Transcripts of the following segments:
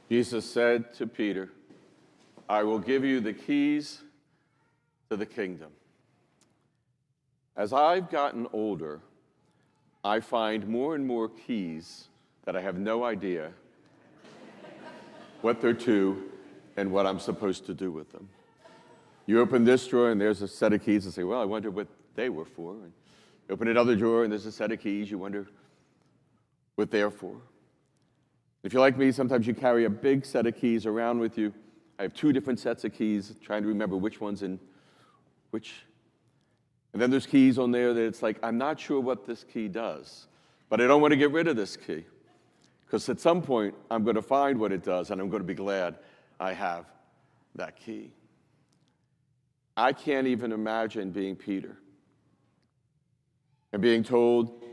Jesus said to Peter, I will give you the keys to the kingdom. As I've gotten older, I find more and more keys that I have no idea what they're to and what I'm supposed to do with them. You open this drawer and there's a set of keys and say, well, I wonder what they were for. And you open another drawer and there's a set of keys, you wonder what they're for. If you're like me, sometimes you carry a big set of keys around with you. I have 2 different sets of keys, trying to remember which one's in which. And then there's keys on there that it's like, I'm not sure what this key does, but I don't want to get rid of this key. Because at some point, I'm going to find what it does, and I'm going to be glad I have that key. I can't even imagine being Peter and being told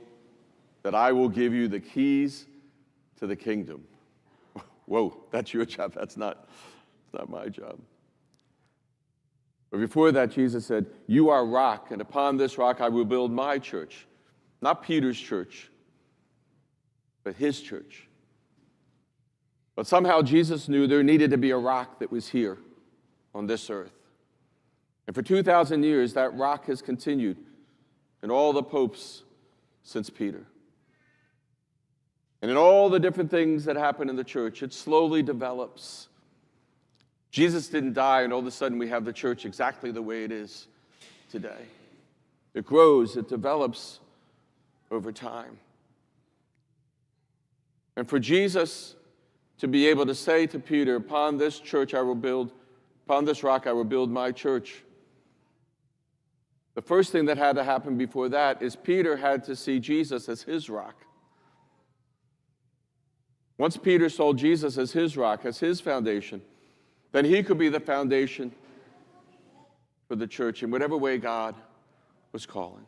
that I will give you the keys to the kingdom. Whoa, that's your job. That's not my job. But before that, Jesus said, you are rock, and upon this rock I will build my church. Not Peter's church, but his church. But somehow Jesus knew there needed to be a rock that was here on this earth. And for 2,000 years, that rock has continued in all the popes since Peter. And in all the different things that happen in the church, it slowly develops. Jesus didn't die, and all of a sudden we have the church exactly the way it is today. It grows, it develops over time. And for Jesus to be able to say to Peter, upon this rock I will build my church. The first thing that had to happen before that is Peter had to see Jesus as his rock. Once Peter saw Jesus as his rock, as his foundation, then he could be the foundation for the church in whatever way God was calling.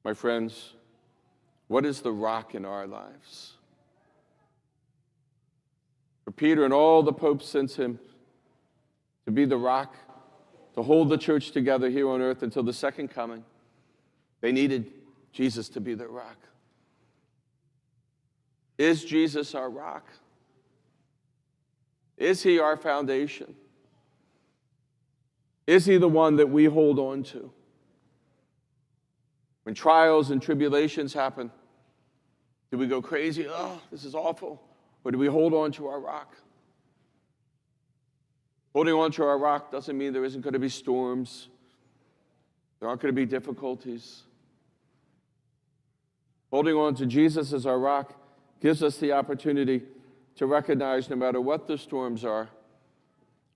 My friends, what is the rock in our lives? For Peter and all the popes since him to be the rock, to hold the church together here on earth until the second coming, they needed Jesus to be their rock. Is Jesus our rock? Is he our foundation? Is he the one that we hold on to? When trials and tribulations happen, do we go crazy? Oh, this is awful. Or do we hold on to our rock? Holding on to our rock doesn't mean there isn't going to be storms. There aren't going to be difficulties. Holding on to Jesus as our rock gives us the opportunity to recognize no matter what the storms are,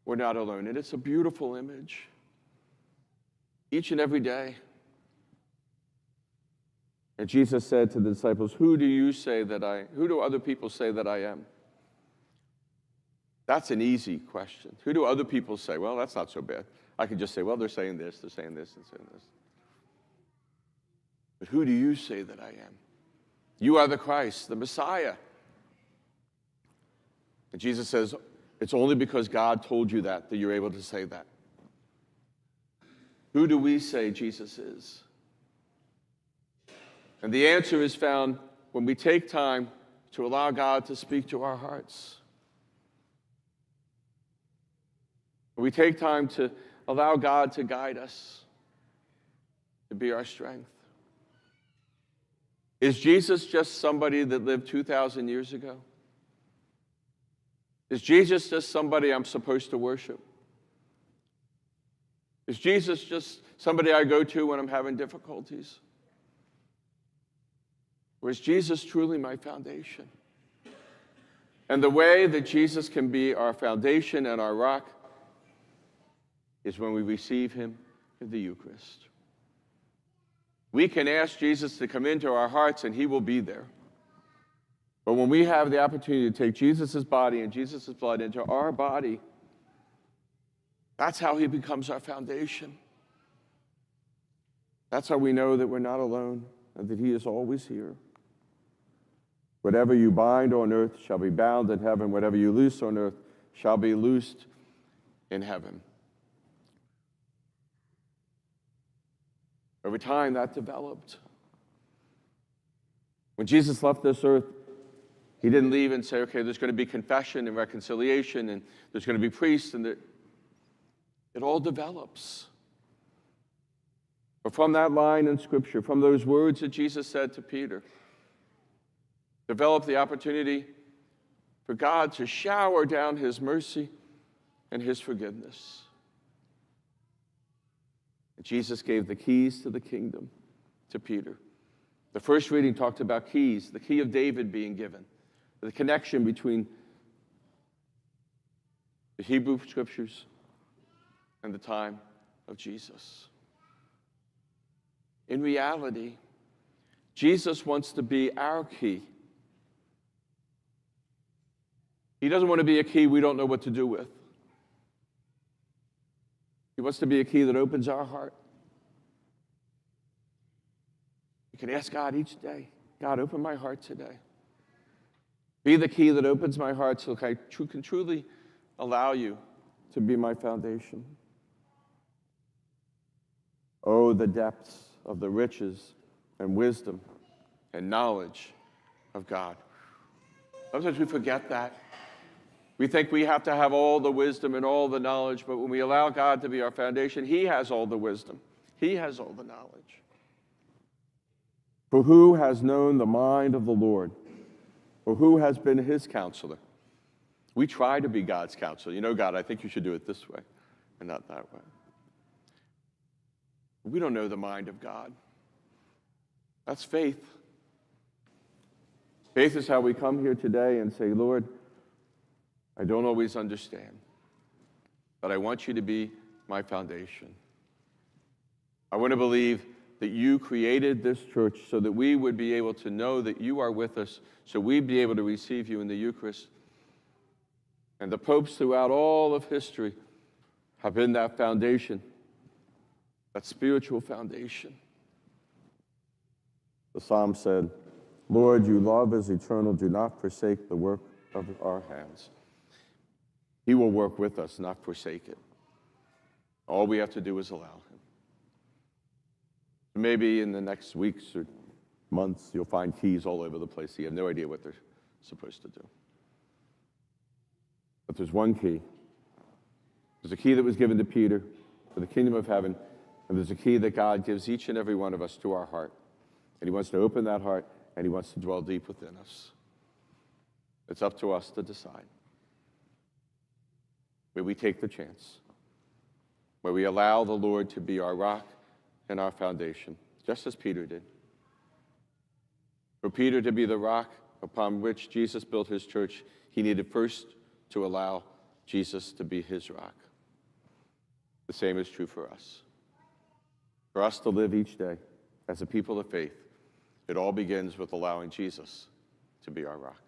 we're not alone. And it's a beautiful image. Each and every day. And Jesus said to the disciples, who do other people say that I am? That's an easy question. Who do other people say? Well, that's not so bad. I can just say, well, they're saying this, and saying this. But who do you say that I am? You are the Christ, the Messiah. And Jesus says, it's only because God told you that you're able to say that. Who do we say Jesus is? And the answer is found when we take time to allow God to speak to our hearts. When we take time to allow God to guide us, to be our strength. Is Jesus just somebody that lived 2,000 years ago? Is Jesus just somebody I'm supposed to worship? Is Jesus just somebody I go to when I'm having difficulties? Or is Jesus truly my foundation? And the way that Jesus can be our foundation and our rock is when we receive him in the Eucharist. We can ask Jesus to come into our hearts and he will be there. But when we have the opportunity to take Jesus' body and Jesus' blood into our body, that's how he becomes our foundation. That's how we know that we're not alone and that he is always here. Whatever you bind on earth shall be bound in heaven. Whatever you loose on earth shall be loosed in heaven. Over time, that developed. When Jesus left this earth, He didn't leave and say, okay, there's going to be confession and reconciliation, and there's going to be priests, and it all develops. But from that line in Scripture, from those words that Jesus said to Peter, develop the opportunity for God to shower down his mercy and his forgiveness. And Jesus gave the keys to the kingdom to Peter. The first reading talked about keys, the key of David being given, the connection between the Hebrew Scriptures and the time of Jesus. In reality, Jesus wants to be our key. He doesn't want to be a key we don't know what to do with. He wants to be a key that opens our heart. You can ask God each day, God, open my heart today. Be the key that opens my heart so I can truly allow you to be my foundation. Oh, the depths of the riches and wisdom and knowledge of God. Sometimes we forget that. We think we have to have all the wisdom and all the knowledge, but when we allow God to be our foundation, he has all the wisdom. He has all the knowledge. For who has known the mind of the Lord? Or who has been his counselor? We try to be God's counselor. You know, God, I think you should do it this way and not that way. We don't know the mind of God. That's faith. Faith is how we come here today and say, Lord, I don't always understand, but I want you to be my foundation. I want to believe that you created this church so that we would be able to know that you are with us, so we'd be able to receive you in the Eucharist. And the popes throughout all of history have been that foundation, that spiritual foundation. The psalm said, Lord, you love is eternal. Do not forsake the work of our hands. He will work with us, not forsake it. All we have to do is allow him. Maybe in the next weeks or months, you'll find keys all over the place. You have no idea what they're supposed to do. But there's one key. There's a key that was given to Peter for the kingdom of heaven, and there's a key that God gives each and every one of us to our heart. And he wants to open that heart, and he wants to dwell deep within us. It's up to us to decide. Where we take the chance, where we allow the Lord to be our rock and our foundation, just as Peter did. For Peter to be the rock upon which Jesus built his church, he needed first to allow Jesus to be his rock. The same is true for us. For us to live each day as a people of faith, it all begins with allowing Jesus to be our rock.